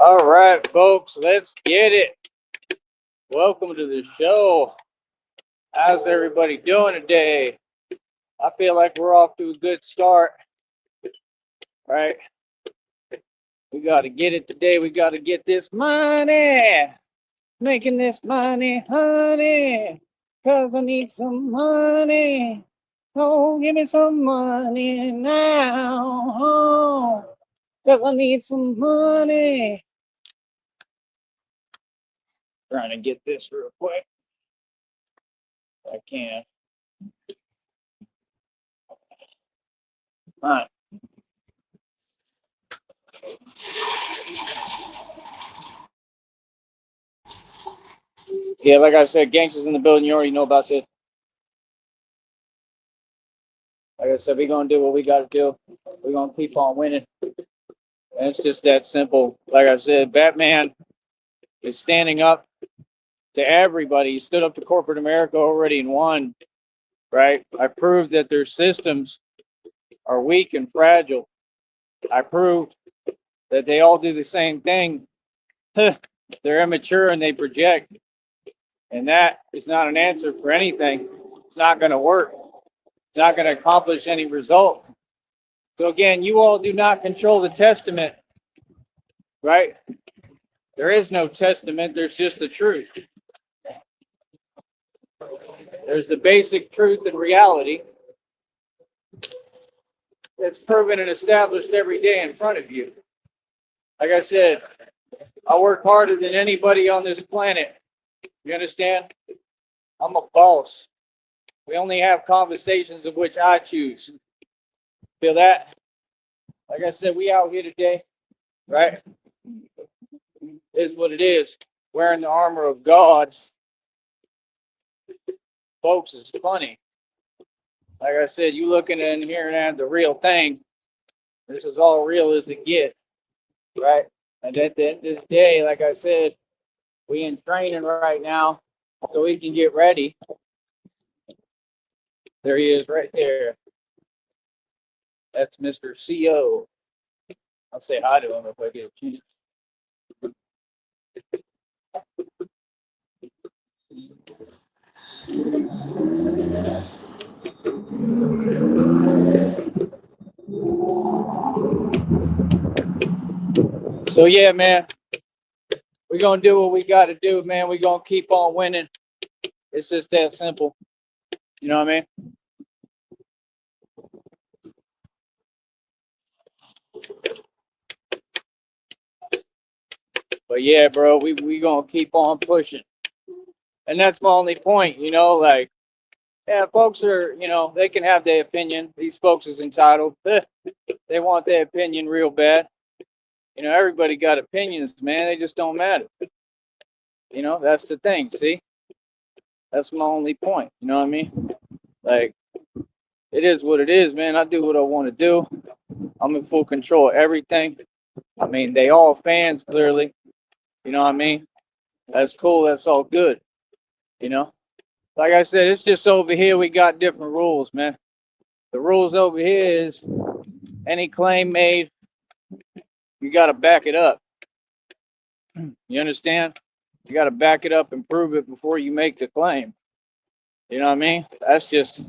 All right, folks, let's get it. Welcome to the show. How's everybody doing today? I feel like we're off to a good start, right? We got to get it today. We got to get this money. Making this money, honey. Cause I need some money. Oh, give me some money now. Oh, cause I need some money. Trying to get this real quick. If I can. All right. Yeah, like I said, gangsters in the building. You already know about this. Like I said, we're gonna do what we gotta do. We're gonna keep on winning. And it's just that simple. Like I said, Batman is standing up to everybody. He stood up to corporate America already and won. Right? I proved that their systems are weak and fragile. I proved that they all do the same thing. They're immature and they project. And that is not an answer for anything. It's not going to work. It's not going to accomplish any result. So again, you all do not control the testament, right? There is no testament. There's just the truth. There's the basic truth and reality that's proven and established every day in front of you. Like I said, I work harder than anybody on this planet. You understand? I'm a boss. We only have conversations of which I choose. Feel that? Like I said, we out here today, right? Is what it is. Wearing the armor of God. Folks, it's funny. Like I said, you looking in here and at the real thing. This is all real as it get, right? And at the end of the day, like I said, we in training right now, so we can get ready. There he is right there. That's Mr. CO. I'll say hi to him if I get a chance. So yeah, man, we're gonna do what we gotta do, man. We're gonna keep on winning. It's just that simple. You know what I mean? But yeah, bro, we gonna keep on pushing. And that's my only point, like, yeah, folks are, they can have their opinion. These folks is entitled. They want their opinion real bad. Everybody got opinions, man. They just don't matter. That's the thing, see? That's my only point. You know what I mean? Like, it is what it is, man. I do what I want to do. I'm in full control of everything. I mean, they all fans, clearly. You know what I mean? That's cool. That's all good. You know? Like I said, it's just over here we got different rules, man. The rules over here is any claim made, you got to back it up. You understand? You got to back it up and prove it before you make the claim. You know what I mean? That's just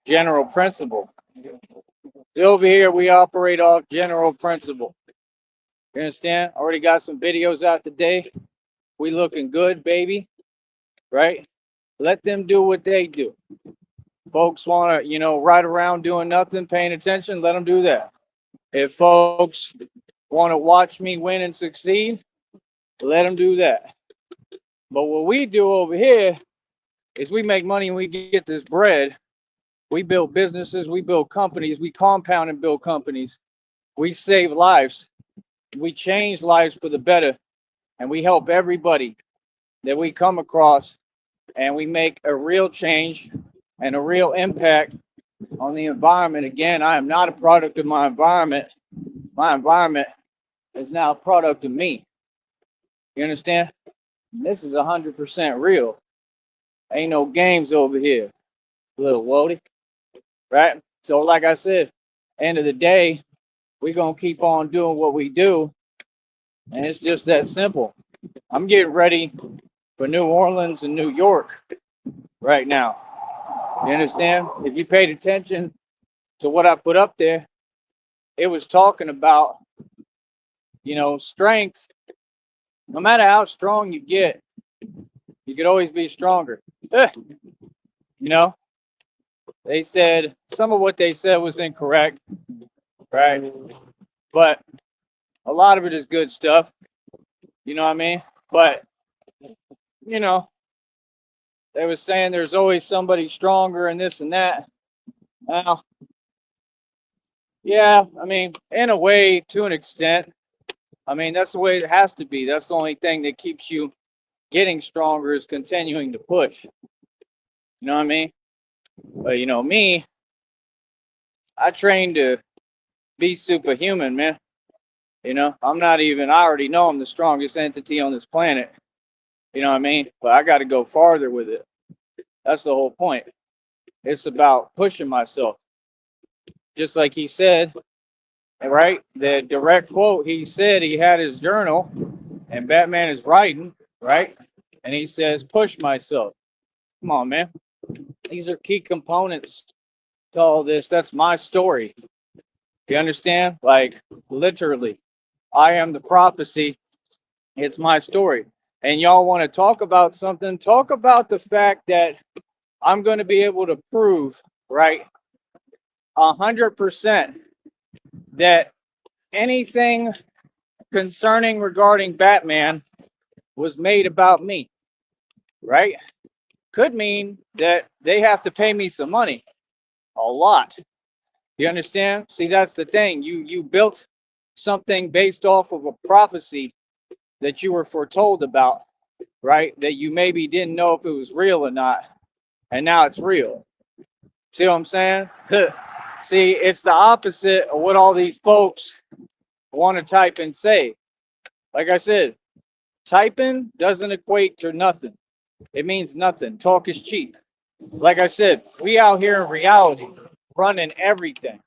general principle. So over here, we operate off general principle. You understand? Already got some videos out today. We looking good, baby. Right? Let them do what they do. Folks want to, ride around doing nothing, paying attention, let them do that. If folks want to watch me win and succeed, let them do that. But what we do over here is we make money and we get this bread. We build businesses, we build companies, we compound and build companies. We save lives. We change lives for the better. And we help everybody that we come across. And we make a real change and a real impact on the environment. Again, I am not a product of my environment. My environment is now a product of me. You understand? This is 100% real. Ain't no games over here, little Wody. Right? So, like I said, end of the day, we're going to keep on doing what we do. And it's just that simple. I'm getting ready for New Orleans and New York right now. You understand? If you paid attention to what I put up there, it was talking about, strength. No matter how strong you get, you could always be stronger. You know, they said some of what they said was incorrect, right? But a lot of it is good stuff. You know what I mean? But, you know, they was saying there's always somebody stronger and this and that. Well, yeah, I mean, in a way, to an extent. I mean, that's the way it has to be. That's the only thing that keeps you getting stronger is continuing to push. You know what I mean? But me, I train to be superhuman, man. I'm not even, I already know I'm the strongest entity on this planet. You know what I mean? But I got to go farther with it. That's the whole point. It's about pushing myself. Just like he said, right? The direct quote, he said he had his journal and Batman is writing, right? And he says, push myself. Come on, man. These are key components to all this. That's my story. You understand? Like, literally, I am the prophecy. It's my story. And y'all want to talk about something? Talk about the fact that I'm going to be able to prove, right, 100% that anything concerning regarding Batman was made about me, right? Could mean that they have to pay me some money, a lot. You understand? See, that's the thing. You built something based off of a prophecy that you were foretold about, right? That you maybe didn't know if it was real or not, and now it's real. See what I'm saying? See, it's the opposite of what all these folks want to type and say. Like I said, typing doesn't equate to nothing. It means nothing. Talk is cheap. Like I said, we out here in reality, running everything.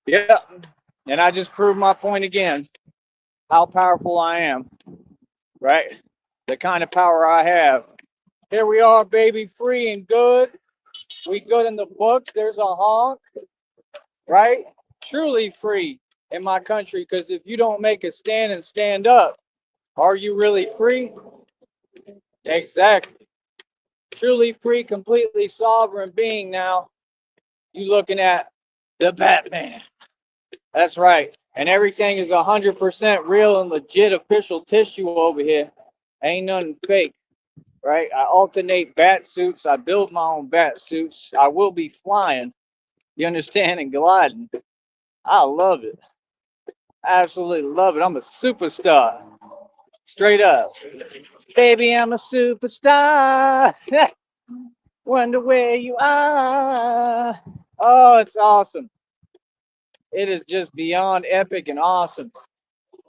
Yeah. And I just proved my point again, how powerful I am, right? The kind of power I have. Here we are, baby, free and good. We good in the books. There's a honk, right? Truly free in my country, because if you don't make a stand and stand up, are you really free? Exactly. Truly free, completely sovereign being now. You looking at the Batman. That's right. And everything is 100% real and legit official tissue over here. Ain't nothing fake, right? I alternate bat suits. I build my own bat suits. I will be flying, you understand, and gliding. I love it. I absolutely love it. I'm a superstar. Straight up. Baby, I'm a superstar. Wonder where you are. Oh, it's awesome. It is just beyond epic and awesome.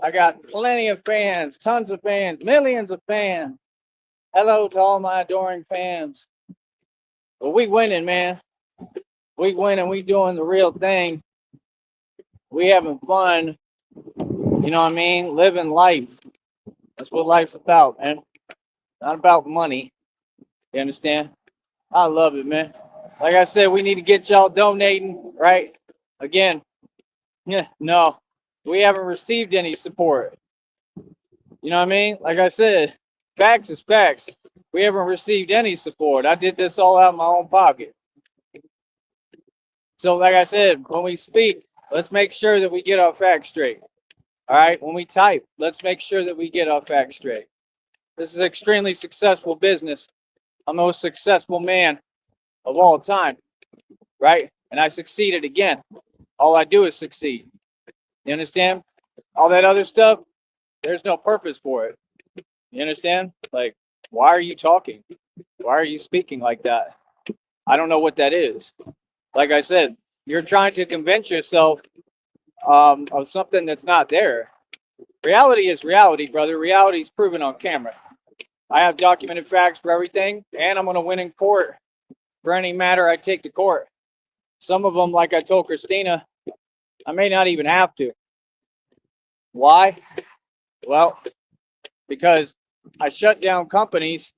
I got plenty of fans, tons of fans, millions of fans. Hello to all my adoring fans. But we winning, man. We winning. We doing the real thing. We having fun. You know what I mean? Living life. That's what life's about, man. Not about money. You understand? I love it, man. Like I said, we need to get y'all donating, right? Again, yeah, no, we haven't received any support. You know what I mean? Like I said, facts is facts. We haven't received any support. I did this all out of my own pocket. So, like I said, when we speak, let's make sure that we get our facts straight. All right? When we type, let's make sure that we get our facts straight. This is extremely successful business. I'm the most successful man of all time, right? And I succeeded again. All I do is succeed. You understand? All that other stuff, there's no purpose for it. You understand? Like, why are you talking? Why are you speaking like that? I don't know what that is. Like I said, you're trying to convince yourself of something that's not there. Reality is reality, brother. Reality is proven on camera. I have documented facts for everything, and I'm going to win in court for any matter I take to court. Some of them, like I told Christina, I may not even have to. Why? Well, because I shut down companies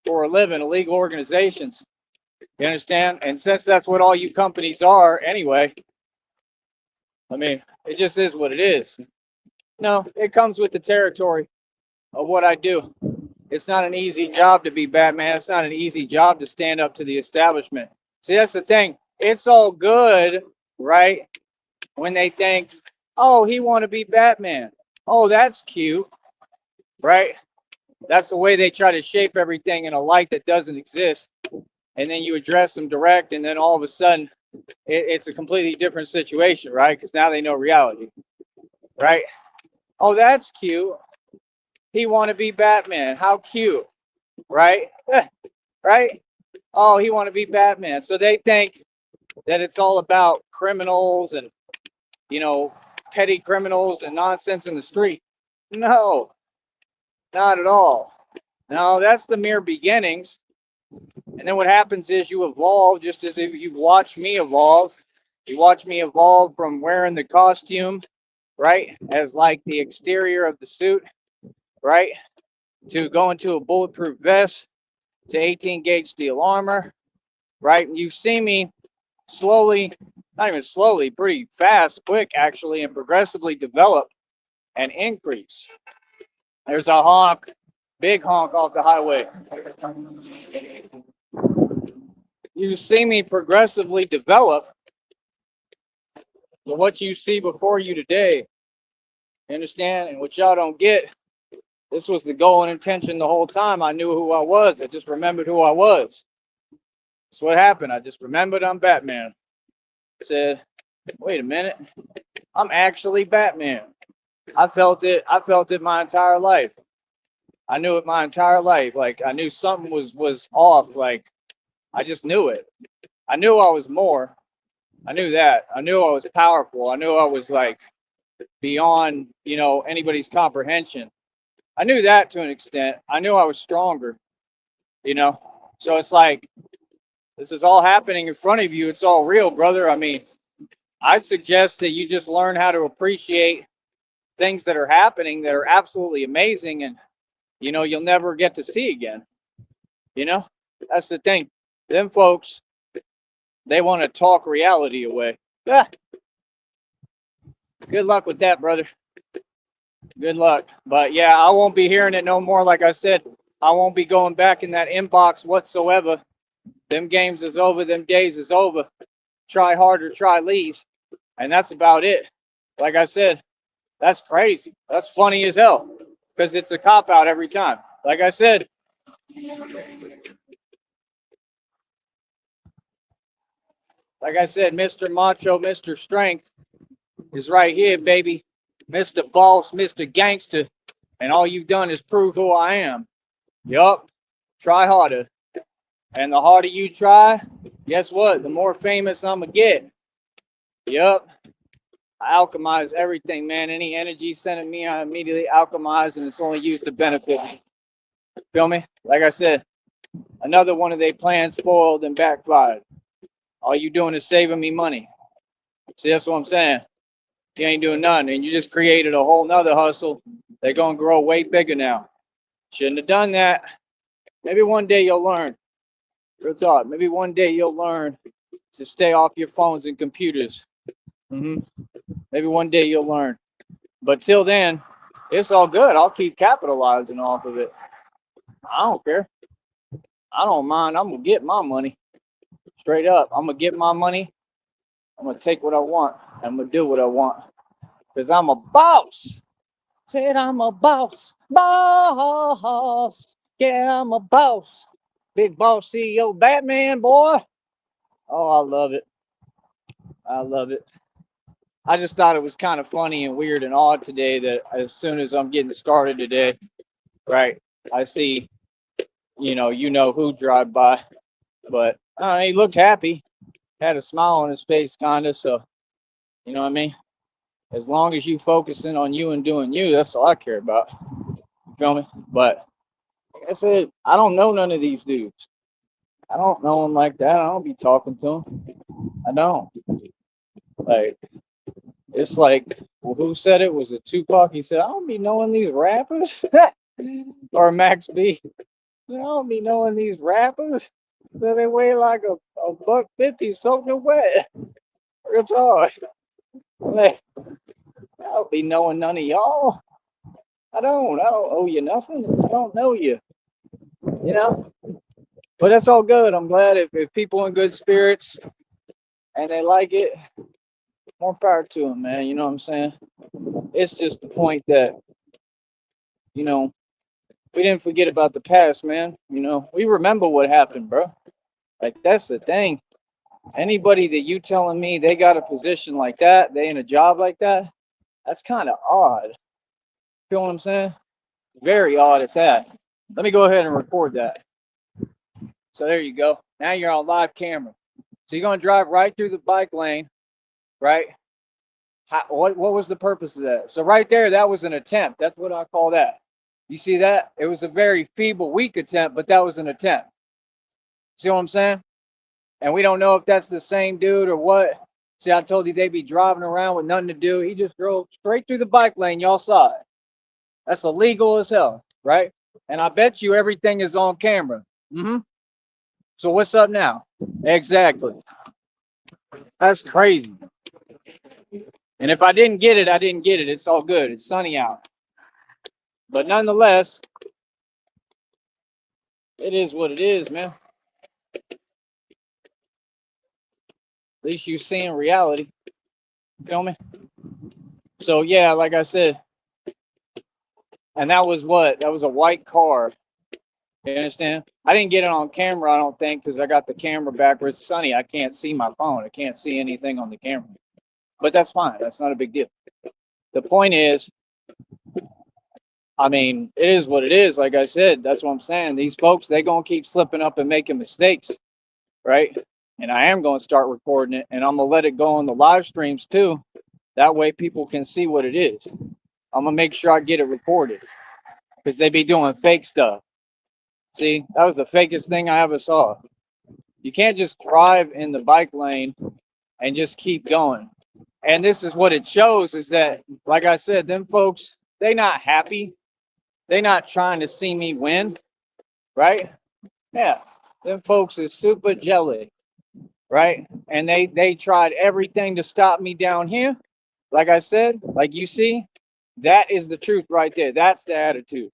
for a living, illegal organizations. You understand? And since that's what all you companies are anyway, I mean, it just is what it is. No, it comes with the territory of what I do. It's not an easy job to be Batman. It's not an easy job to stand up to the establishment. See, that's the thing. It's all good, right? When they think, oh, he want to be Batman. Oh, that's cute, right? That's the way they try to shape everything in a light that doesn't exist. And then you address them direct, and then all of a sudden, it's a completely different situation, right? Because now they know reality, right? Oh, that's cute. He want to be Batman. How cute, right? Right? Oh, he want to be Batman. So they think that it's all about criminals and, you know, petty criminals and nonsense in the street. No, not at all. No, that's the mere beginnings. And then what happens is you evolve just as if you watch me evolve. You watch me evolve from wearing the costume, right, as like the exterior of the suit, right, to going to a bulletproof vest, to 18 gauge steel armor, right? And you've seen me slowly, not even slowly, pretty fast, quick actually, and progressively develop and increase. There's a honk, big honk off the highway. You see me progressively develop to what you see before you today. You understand? And what y'all don't get, this was the goal and intention the whole time. I knew who I was. I just remembered who I was. That's what happened. I just remembered I'm Batman. I said, wait a minute. I'm actually Batman. I felt it. I felt it my entire life. I knew it my entire life. Like I knew something was off. Like I just knew it. I knew I was more. I knew that. I knew I was powerful. I knew I was like beyond, anybody's comprehension. I knew that to an extent. I knew I was stronger, you know. So it's like this is all happening in front of you. It's all real, brother. I mean, I suggest that you just learn how to appreciate things that are happening that are absolutely amazing and you'll never get to see again. That's the thing. Them folks, they want to talk reality away. Ah, good luck with that, brother. Good luck. But yeah, I won't be hearing it no more. Like I said, I won't be going back in that inbox whatsoever. Them games is over. Them days is over. Try harder, try least. And that's about it. Like I said, that's crazy. That's funny as hell because it's a cop out every time. Like I said, Mr. Macho, Mr. Strength is right here, baby. Mr. Boss, Mr. Gangster. And all you've done is prove who I am. Yup. Try harder. And the harder you try, guess what? The more famous I'm going to get. Yup. I alchemize everything, man. Any energy sent at me, I immediately alchemize, and it's only used to benefit me. Feel me? Like I said, another one of their plans spoiled and backfired. All you doing is saving me money. See, that's what I'm saying. You ain't doing nothing, and you just created a whole nother hustle. They're going to grow way bigger now. Shouldn't have done that. Maybe one day you'll learn. Real talk. Maybe one day you'll learn to stay off your phones and computers. Maybe one day you'll learn. But till then, it's all good. I'll keep capitalizing off of it. I don't care. I don't mind. I'm going to get my money. Straight up. I'm going to get my money. I'm going to take what I want. I'm going to do what I want. Because I'm a boss. Said I'm a boss. Boss. Yeah, I'm a boss. Big boss CEO Batman, boy. Oh, I love it. I love it. I just thought it was kind of funny and weird and odd today that as soon as I'm getting started today, right, I see, who drive by. But he looked happy. Had a smile on his face, kind of. So, you know what I mean? As long as you focusing on you and doing you, that's all I care about. You feel me? But like I said, I don't know none of these dudes. I don't know them like that. I don't be talking to them. I don't. Like, It's like, well, who said it? Was it Tupac? He said, I don't be knowing these rappers. Or Max B. I don't be knowing these rappers. So they weigh like a buck 50 soaking wet. Real talk. Like, I don't be knowing none of y'all. I don't owe you nothing. I don't know you. You know? But that's all good. I'm glad if people in good spirits and they like it, more power to them, man. You know what I'm saying? It's just the point that, you know, we didn't forget about the past, man. You know, we remember what happened, bro. Like, that's the thing. Anybody that you telling me they got a position like that, they in a job like that, that's kind of odd. Feel what I'm saying? Very odd at that. Let me go ahead and record that. So there you go. Now you're on live camera. So you're gonna drive right through the bike lane, right? What was the purpose of that? So right there, that was an attempt. That's what I call that. You see that? It was a very feeble, weak attempt, but that was an attempt. See what I'm saying? And we don't know if that's the same dude or what. See, I told you they'd be driving around with nothing to do. He just drove straight through the bike lane. Y'all saw it. That's illegal as hell, right? And I bet you everything is on camera. Mm-hmm. So what's up now? Exactly. That's crazy. And if I didn't get it, I didn't get it. It's all good. It's sunny out. But nonetheless, it is what it is, man. At least you seeing reality. Feel me? So yeah, like I said, and that was what? That was a white car. You understand? I didn't get it on camera, I don't think, because I got the camera backwards. It's sunny. I can't see my phone. I can't see anything on the camera. But that's fine. That's not a big deal. The point is, I mean, it is what it is. Like I said, that's what I'm saying. These folks, they gonna keep slipping up and making mistakes, right? And I am gonna start recording it, and I'm gonna let it go on the live streams too. That way, people can see what it is. I'm gonna make sure I get it recorded because they be doing fake stuff. See, that was the fakest thing I ever saw. You can't just drive in the bike lane and just keep going. And this is what it shows is that, like I said, them folks, they not happy. They not trying to see me win, right? Yeah, them folks is super jelly, right? And they tried everything to stop me down here. Like I said, like you see, that is the truth right there. That's the attitude.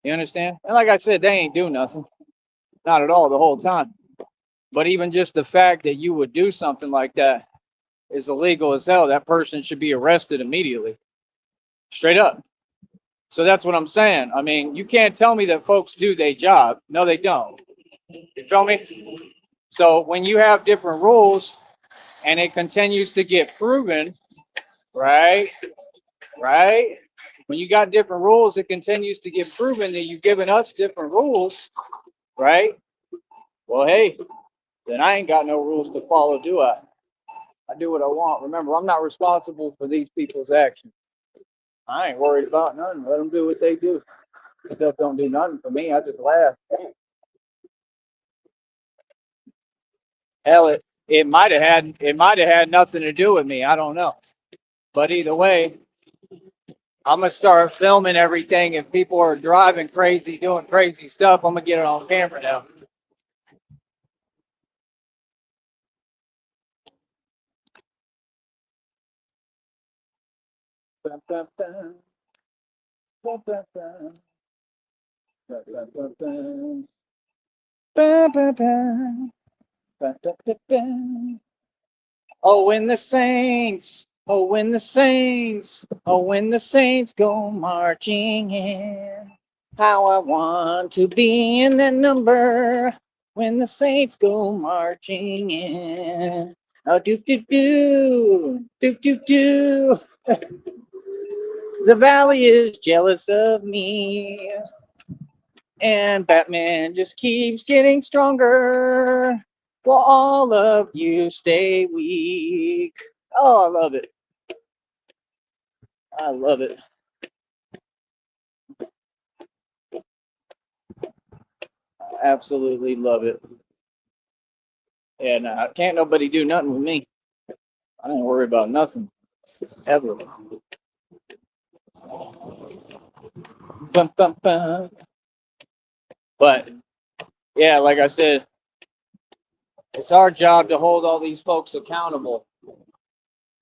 You understand? And like I said, they ain't do nothing. Not at all the whole time. But even just the fact that you would do something like that is illegal as hell. That person should be arrested immediately. Straight up. So that's what I'm saying. I mean, you can't tell me that folks do their job. No, they don't. You feel me? So when you have different rules and it continues to get proven, right? Right? When you got different rules, it continues to get proven that you've given us different rules, right? Well, hey, then I ain't got no rules to follow, do I? I do what I want. Remember, I'm not responsible for these people's actions. I ain't worried about nothing. Let them do what they do. Stuff don't do nothing for me. I just laugh. Hell, it might have had nothing to do with me. I don't know. But either way, I'm gonna start filming everything. If people are driving crazy, doing crazy stuff, I'm gonna get it on camera now. Bum, bum, bum. Bum, bum, bum. Bum, bum, bum, bum. Bum, bum, bum. Bum, bum, bum, bum. Oh, when the saints, oh, when the saints, oh, when the saints go marching in. How I want to be in that number when the saints go marching in. Oh, do, do, do, do, do, do. The valley is jealous of me. And Batman just keeps getting stronger while all of you stay weak. Oh, I love it. I love it. I absolutely love it. And can't nobody do nothing with me. I don't worry about nothing. ever. Bum, bum, bum. But yeah, like I said, it's our job to hold all these folks accountable.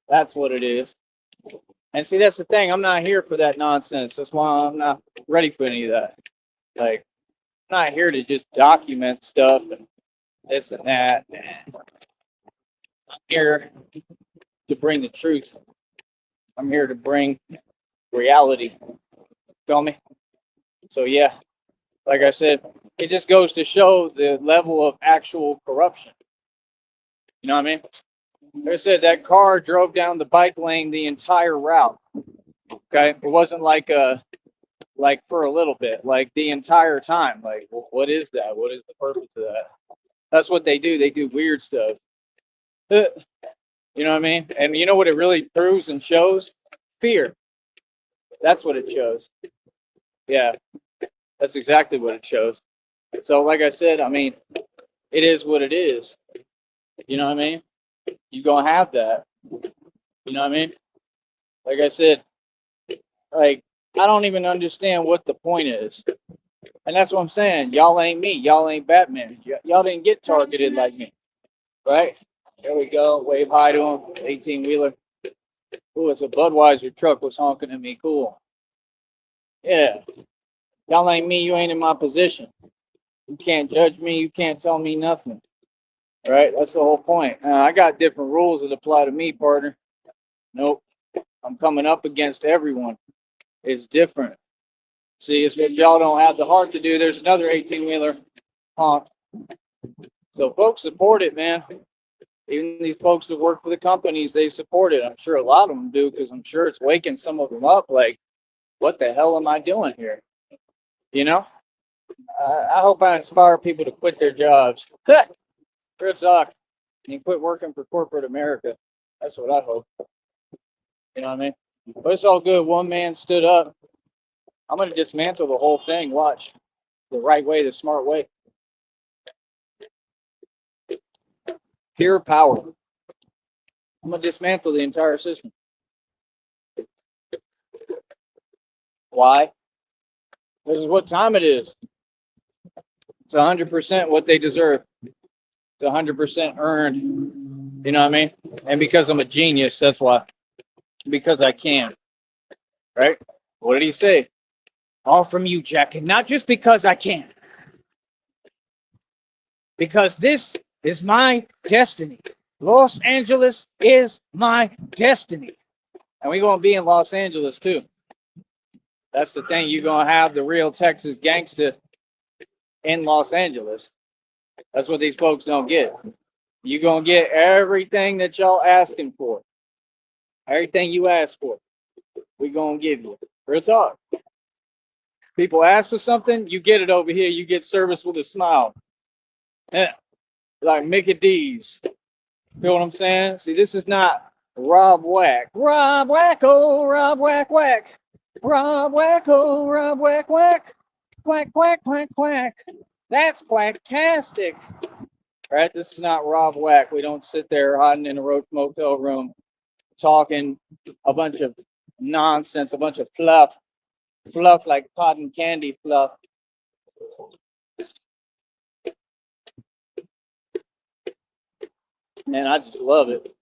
That's what it is. And see, that's the thing. I'm not here for that nonsense. That's why I'm not ready for any of that. Like, I'm not here to just document stuff and this and that. I'm here to bring the truth. I'm here to bring reality. Feel me? So yeah, like I said, it just goes to show the level of actual corruption. You know what I mean? Like I said, that car drove down the bike lane the entire route. Okay, it wasn't like for a little bit, like the entire time. Like, what is that? What is the purpose of that? That's what they do. They do weird stuff. You know what I mean? And you know what it really proves and shows? Fear. That's what it shows. Yeah, that's exactly what it shows. So, like I said, I mean, it is what it is. You know what I mean? You're gonna have that. You know what I mean? Like I said, like I don't even understand what the point is. And that's what I'm saying. Y'all ain't me. Y'all ain't Batman. Y'all didn't get targeted like me. Right? There we go. Wave hi to him. 18-wheeler. Ooh, it's a Budweiser truck was honking at me. Cool. Yeah. Y'all ain't me. You ain't in my position. You can't judge me. You can't tell me nothing. Right? That's the whole point. I got different rules that apply to me, partner. Nope. I'm coming up against everyone. It's different. See, it's what y'all don't have the heart to do. There's another 18-wheeler honk. So folks support it, man. Even these folks that work for the companies, they support it. I'm sure a lot of them do because I'm sure it's waking some of them up like, what the hell am I doing here? You know? I hope I inspire people to quit their jobs. Good talk. And quit working for corporate America. That's what I hope. You know what I mean? But it's all good. One man stood up. I'm going to dismantle the whole thing. Watch. The right way, the smart way. Pure power. I'm going to dismantle the entire system. Why? This is what time it is. It's 100% what they deserve. It's 100% earned. You know what I mean? And because I'm a genius, that's why. Because I can. Right? What did he say? All from you, Jack. And not just because I can. Because this is my destiny. Los Angeles is my destiny. And we're going to be in Los Angeles, too. That's the thing. You're going to have the real Texas gangster in Los Angeles. That's what these folks don't get. You're going to get everything that y'all asking for. Everything you ask for, we're going to give you. Real talk. People ask for something, you get it over here. You get service with a smile. Yeah. Like Mickey D's. Feel what I'm saying? See, this is not Rob Whack. Rob Wacko, Rob Whack Whack. Rob Wacko, Rob Whack Whack. Quack, quack, quack, quack. That's quacktastic. Right? This is not Rob Whack. We don't sit there hiding in a roach motel room talking a bunch of nonsense, a bunch of fluff like cotton candy fluff. Man, I just love it.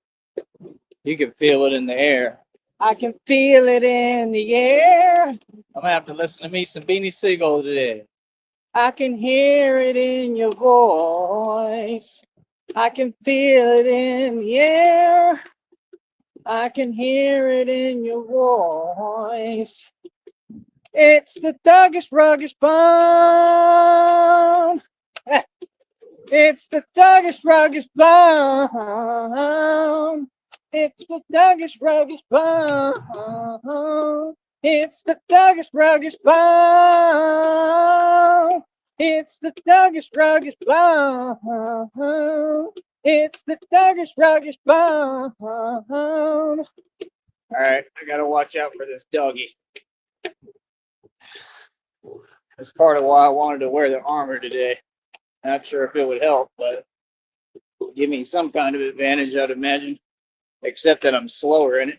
You can feel it in the air. I can feel it in the air. I'm gonna have to listen to me some Beanie Siegel today. I can hear it in your voice. I can feel it in the air. I can hear it in your voice. It's the Douglas Ruggers Bone. It's the Douglas Ruggers Bone. It's the Douglas Ruggers Bone. It's the Douglas Ruggers Bone. It's the Douglas Ruggers Bone. It's the Douglas Ruggers Bone. All right, I gotta watch out for this doggy. That's part of why I wanted to wear the armor today. Not sure if it would help, but give me some kind of advantage, I'd imagine. Except that I'm slower in it.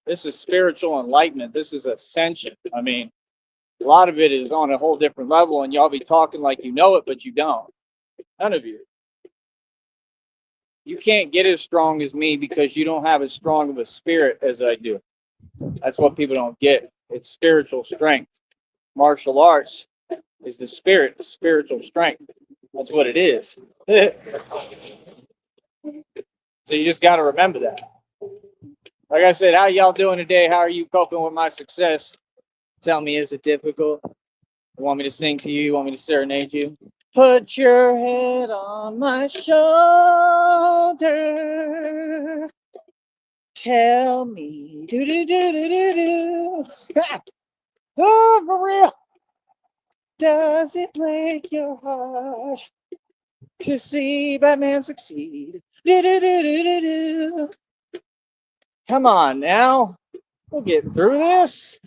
This is spiritual enlightenment. This is ascension. I mean, a lot of it is on a whole different level, and y'all be talking like you know it, but you don't. None of you. You can't get as strong as me because you don't have as strong of a spirit as I do. That's what people don't get. It's spiritual strength. Martial arts is the spirit, the spiritual strength. That's what it is. So you just got to remember that. Like I said, how y'all doing today? How are you coping with my success? Tell me, is it difficult? You want me to sing to you? You want me to serenade you? Put your head on my shoulder. Tell me, do do do do do do. Oh, for real. Does it break your heart to see Batman succeed? Do do do do do do. Come on now. We'll get through this.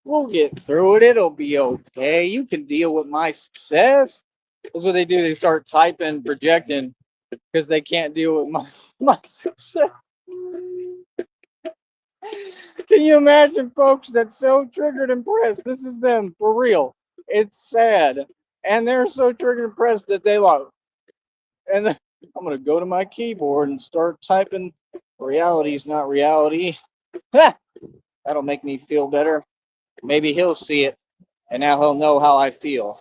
We'll get through it. It'll be okay. You can deal with my success. That's what they do. They start typing, projecting, because they can't deal with my success. Can you imagine, folks, that's so triggered and pressed? This is them, for real. It's sad. And they're so triggered and pressed that they love. And then I'm going to go to my keyboard and start typing. Reality is not reality. That'll make me feel better. Maybe he'll see it, and now he'll know how I feel.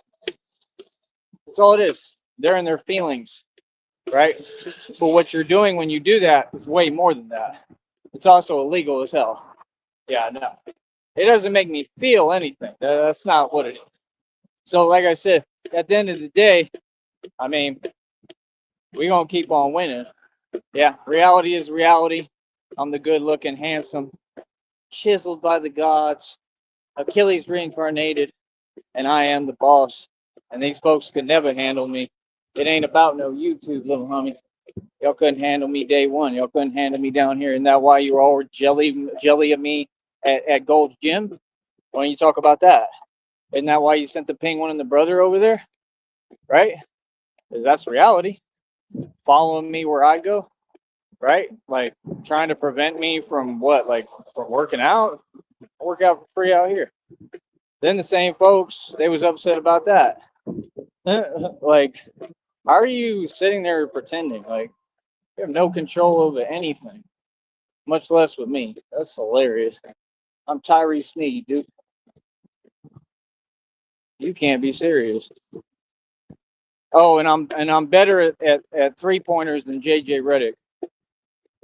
That's all it is. They're in their feelings, right? But what you're doing when you do that is way more than that. It's also illegal as hell. Yeah, no. It doesn't make me feel anything. That's not what it is. So, like I said, at the end of the day, I mean, we're going to keep on winning. Yeah, reality is reality. I'm the good-looking, handsome, chiseled by the gods, Achilles reincarnated, and I am the boss. And these folks could never handle me. It ain't about no YouTube, little homie. Y'all couldn't handle me day one. Y'all couldn't handle me down here. Isn't that why you were all jelly of me at Gold's Gym? Why don't you talk about that? Isn't that why you sent the penguin and the brother over there? Right? Because that's reality. Following me where I go. Right? Like trying to prevent me from what? Like from working out? I work out for free out here. Then the same folks, they was upset about that. Like, how are you sitting there pretending? Like, you have no control over anything, much less with me. That's hilarious. I'm Tyree Sneed, dude. You can't be serious. Oh, and I'm better at 3-pointers than JJ Redick.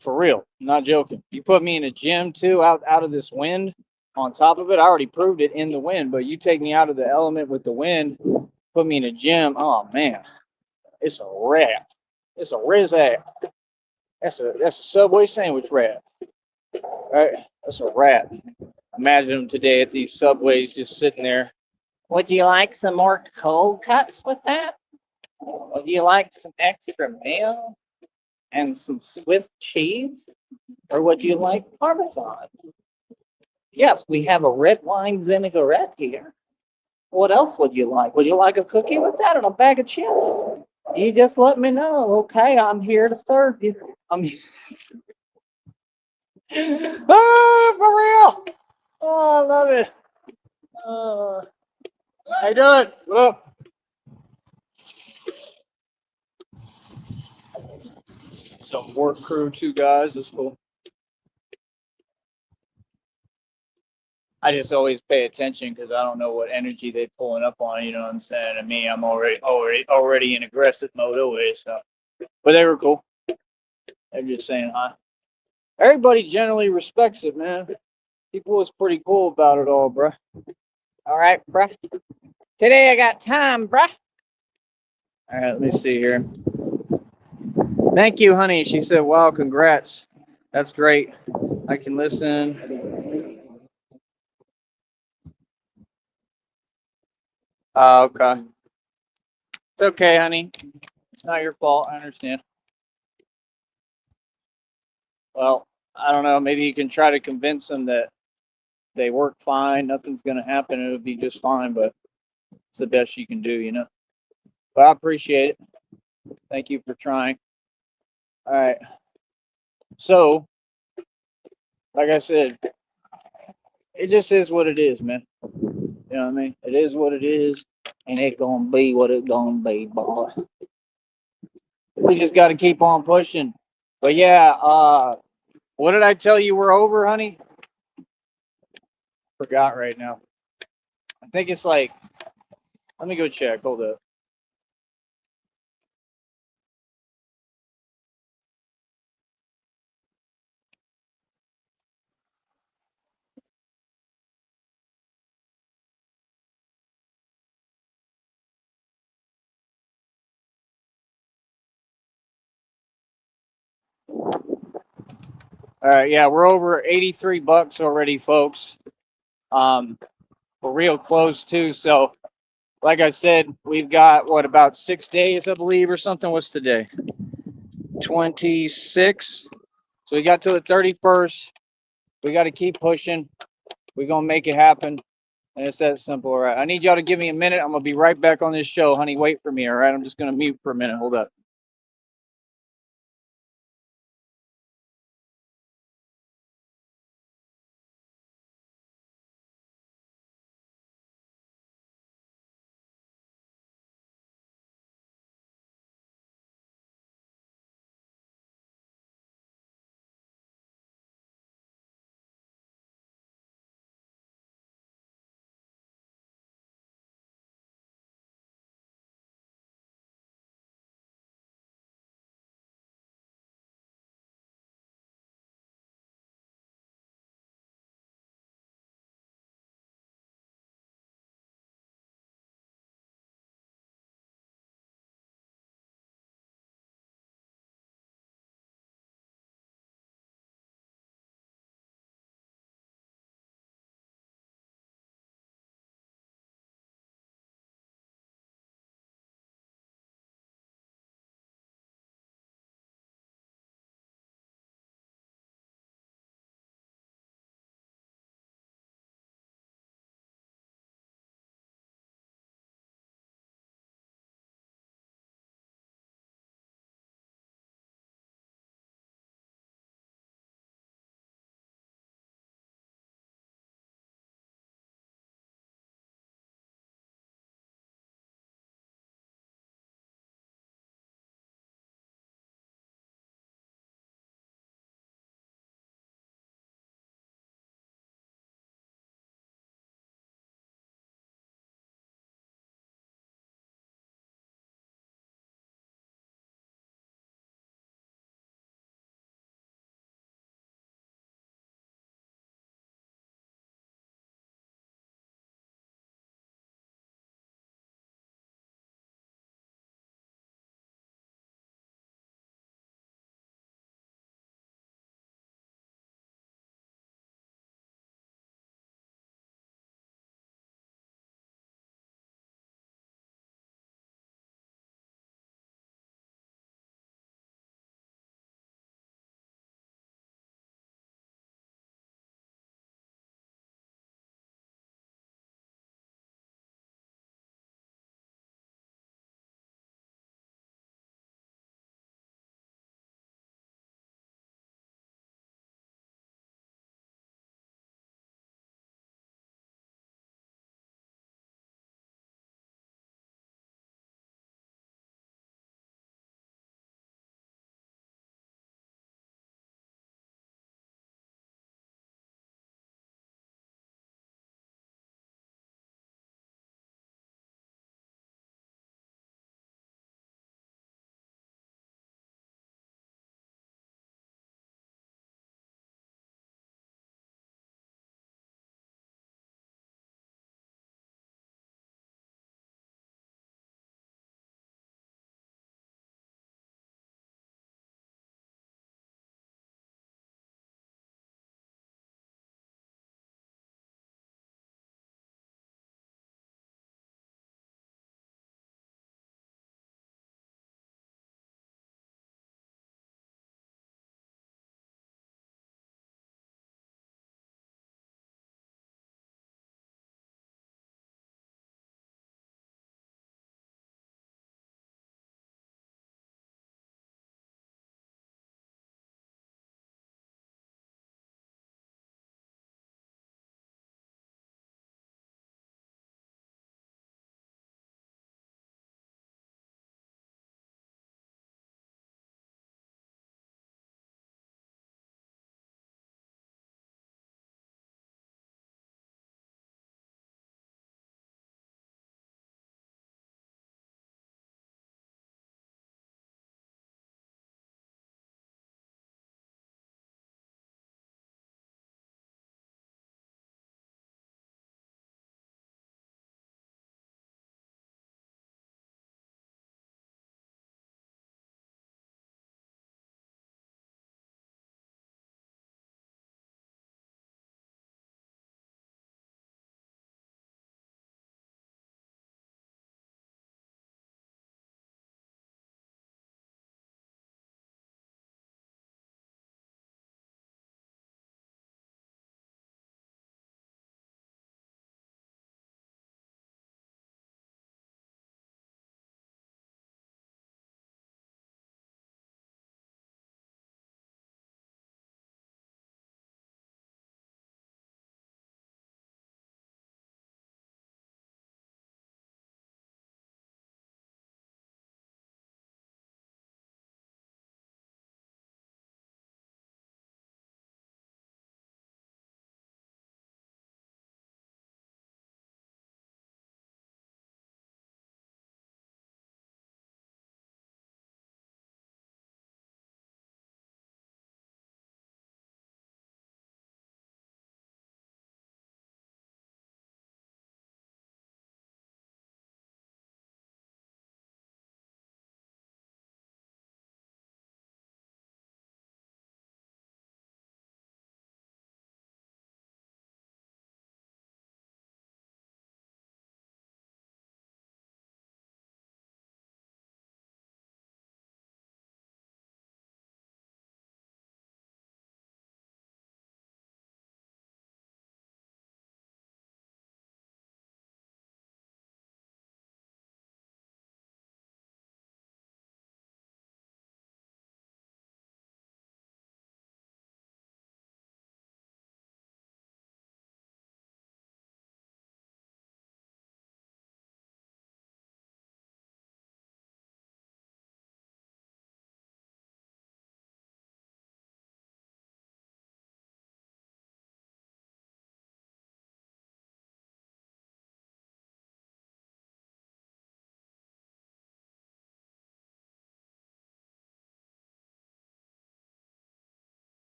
For real, I'm not joking. You put me in a gym too, out of this wind. On top of it, I already proved it in the wind. But you take me out of the element with the wind, put me in a gym. Oh man, it's a wrap. It's a rizzack. That's a Subway sandwich wrap. Right? That's a wrap. Imagine them today at these Subways just sitting there. Would you like some more cold cuts with that? Would you like some extra mayo and some Swiss cheese? Or would you like Parmesan? Yes, we have a red wine vinaigrette here. What else would you like? Would you like a cookie with that and a bag of chips? You just let me know. Okay, I'm here to serve you. Oh, for real. Oh, I love it. How you doing? What up? Some work crew, 2 guys. That's cool. I just always pay attention because I don't know what energy they pulling up on. You know what I'm saying? And me, I'm already in aggressive mode always. So, but they were cool. They're just saying hi. Everybody generally respects it, man. People was pretty cool about it all, bruh. All right, bruh. Today I got time, bruh. All right, let me see here. Thank you, honey. She said, wow, congrats. That's great. I can listen. Okay. It's okay, honey. It's not your fault. I understand. Well, I don't know. Maybe you can try to convince them that they work fine. Nothing's going to happen. It'll be just fine, but it's the best you can do, you know? But I appreciate it. Thank you for trying. All right. So like I said, it just is what it is, man. You know what I mean? It is what it is, and it gonna be what it gonna be, boy. We just got to keep on pushing. But yeah, what did I tell you we're over, honey? Forgot right now. I think it's like, let me go check. Hold up. All right, yeah, we're over 83 bucks already, folks. Um, we're real close too. So, like I said, we've got what about 6 days, I believe, or something. What's today? 26. So we got to the 31st. We got to keep pushing. We're gonna make it happen. And it's that simple. All right. I need y'all to give me a minute. I'm gonna be right back on this show, honey. Wait for me. All right. I'm just gonna mute for a minute. Hold up.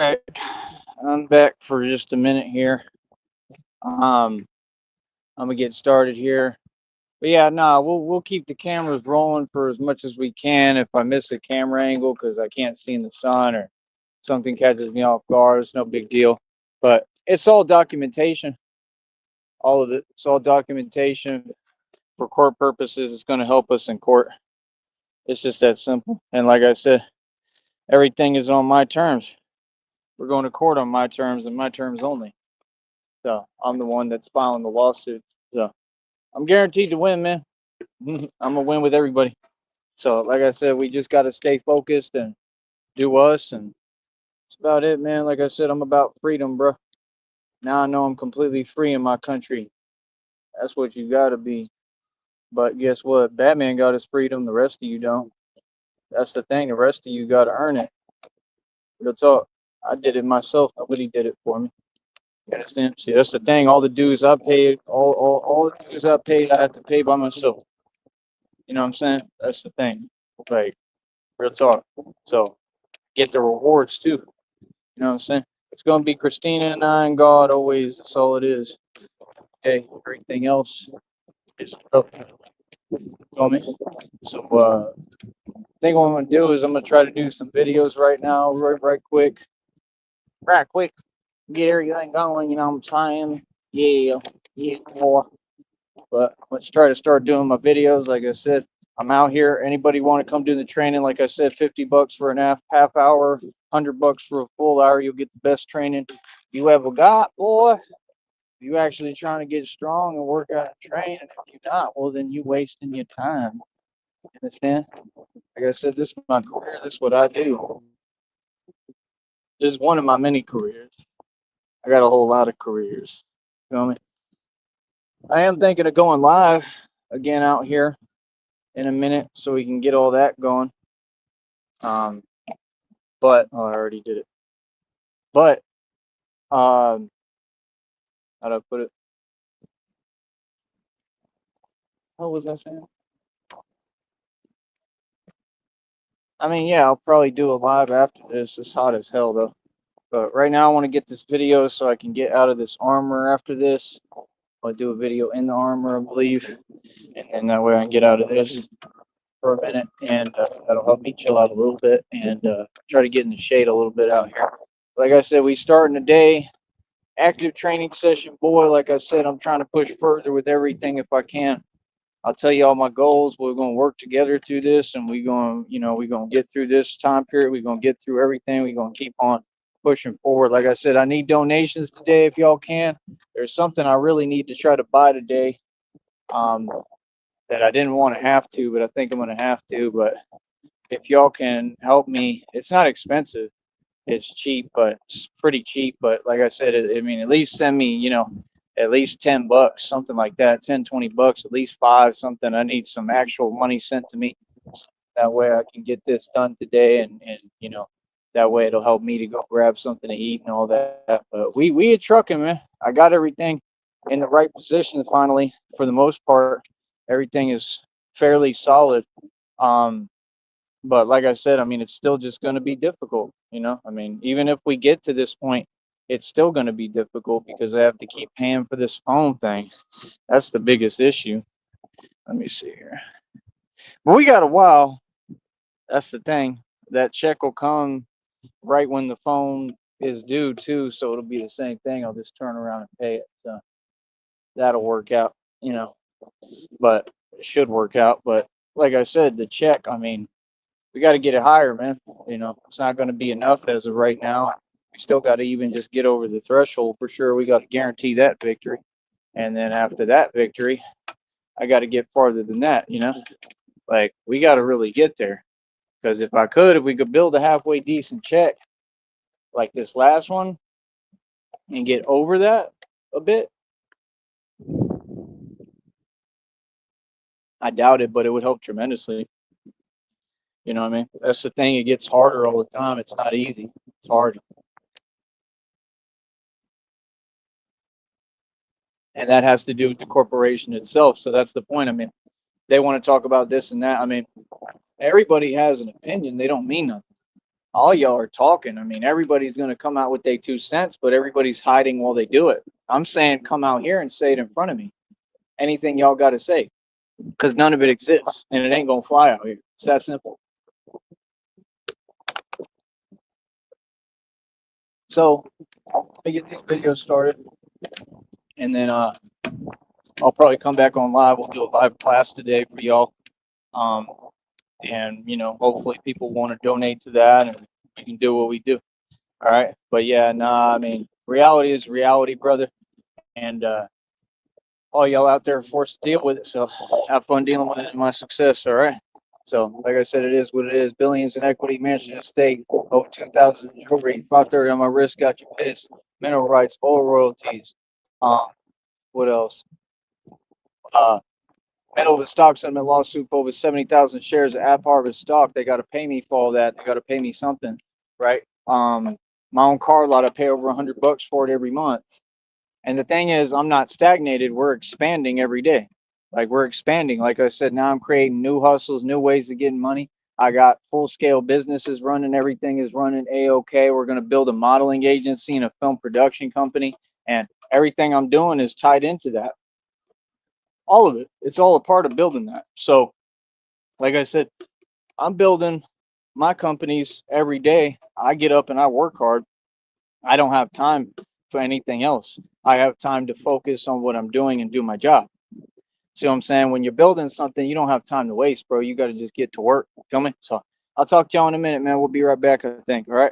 right, I'm back for just a minute here. I'm gonna get started here. But yeah, no, we'll keep the cameras rolling for as much as we can. If I miss a camera angle because I can't see in the sun or something catches me off guard, it's no big deal. But it's all documentation. All of it. It's all documentation for court purposes. It's going to help us in court. It's just that simple. And like I said, everything is on my terms. We're going to court on my terms and my terms only. So I'm the one that's filing the lawsuit. So I'm guaranteed to win, man. I'm gonna win with everybody. So like I said, we just got to stay focused and do us, and that's about it, man. Like I said, I'm about freedom, bro. Now I know I'm completely free in my country. That's what you got to be. But guess what? Batman got his freedom. The rest of you don't. That's the thing. The rest of you got to earn it. Real talk. I did it myself. Nobody did it for me. You understand? See, that's the thing. All the dues I paid, all the dues I paid, I had to pay by myself. You know what I'm saying? That's the thing. Like, real talk. So get the rewards too. You know what I'm saying? It's gonna be Christina and I and God always. That's all it is. Okay, everything else is okay. Feel me? So I think what I'm gonna do is I'm gonna try to do some videos right now, right quick. Right quick. Get everything going, you know what I'm saying? Yeah, yeah, boy. But let's try to start doing my videos. Like I said, I'm out here. Anybody want to come do the training? Like I said, $50 for an half hour, $100 for a full hour. You'll get the best training you ever got, boy. If you actually trying to get strong and work out and train, and if you're not, well, then you wasting your time. You understand? Like I said, this is my career. This is what I do. This is one of my many careers. I got a whole lot of careers. You know what I mean? I am thinking of going live again out here in a minute so we can get all that going. Um, but I already did it. But how do I put it? What was I saying? I mean, yeah, I'll probably do a live after this. It's hot as hell though. But right now I want to get this video so I can get out of this armor after this. I'll do a video in the armor, I believe, and then that way I can get out of this for a minute, and that'll help me chill out a little bit and try to get in the shade a little bit out here. Like I said, we starting the day. Active training session, boy. Like I said, I'm trying to push further with everything if I can. I'll tell you all my goals. We're going to work together through this, and we're going, we're going to get through this time period. We're going to get through everything. We're going to keep on pushing forward. Like I said, I need donations today if y'all can. There's something I really need to try to buy today that I didn't want to have to, but I think I'm going to have to. But if y'all can help me, it's not expensive. It's cheap, but it's pretty cheap. But like I said, I mean, at least send me, at least $10, something like that, 10, $20, at least five, something. I need some actual money sent to me. That way I can get this done today, and that way it'll help me to go grab something to eat and all that. But we are trucking, man. I got everything in the right position finally. For the most part, everything is fairly solid. But like I said, I mean, it's still just going to be difficult, I mean, even if we get to this point, it's still going to be difficult because I have to keep paying for this phone thing. That's the biggest issue. Let me see here. But we got a while. That's the thing. That check will come right when the phone is due too, so it'll be the same thing. I'll just turn around and pay it. So that'll work out, but it should work out. But like I said, the check, I mean, we got to get it higher, man. It's not going to be enough as of right now. We still got to even just get over the threshold for sure. We got to guarantee that victory. And then after that victory, I got to get farther than that, Like, we got to really get there. Because if we could build a halfway decent check like this last one and get over that a bit, I doubt it, but it would help tremendously. You know what I mean? That's the thing. It gets harder all the time. It's not easy. It's hard. And that has to do with the corporation itself. So that's the point. I mean, they want to talk about this and that. I mean, everybody has an opinion. They don't mean nothing. all y'all are talking. I mean, everybody's going to come out with their 2 cents, but everybody's hiding while they do it. I'm saying come out here and say it in front of me. Anything y'all got to say, because none of it exists and it ain't going to fly out here. It's that simple. So let me get these videos started, and then I'll probably come back on live. We'll do a live class today for y'all. And hopefully people want to donate to that, and we can do what we do. All right. But yeah, nah, I mean, reality is reality, brother. And all y'all out there are forced to deal with it. So have fun dealing with it and my success. All right. So, like I said, it is what it is. Billions in equity, mansion estate, over 2,000 jewelry, 530 on my wrist, got you pissed. Mineral rights, oil royalties. What else? Middle of a stock settlement lawsuit for over 70,000 shares of App Harvest stock. They got to pay me for all that. They got to pay me something, right? My own car lot, I pay over $100 for it every month. And the thing is, I'm not stagnated. We're expanding every day. Like we're expanding. Like I said, now I'm creating new hustles, new ways of getting money. I got full scale businesses running. Everything is running A-OK. We're going to build a modeling agency and a film production company. And everything I'm doing is tied into that. All of it. It's all a part of building that. So, like I said, I'm building my companies every day. I get up and I work hard. I don't have time for anything else. I have time to focus on what I'm doing and do my job. See what I'm saying? When you're building something, you don't have time to waste, bro. You got to just get to work. Feel me? So I'll talk to y'all in a minute, man. We'll be right back, I think. All right.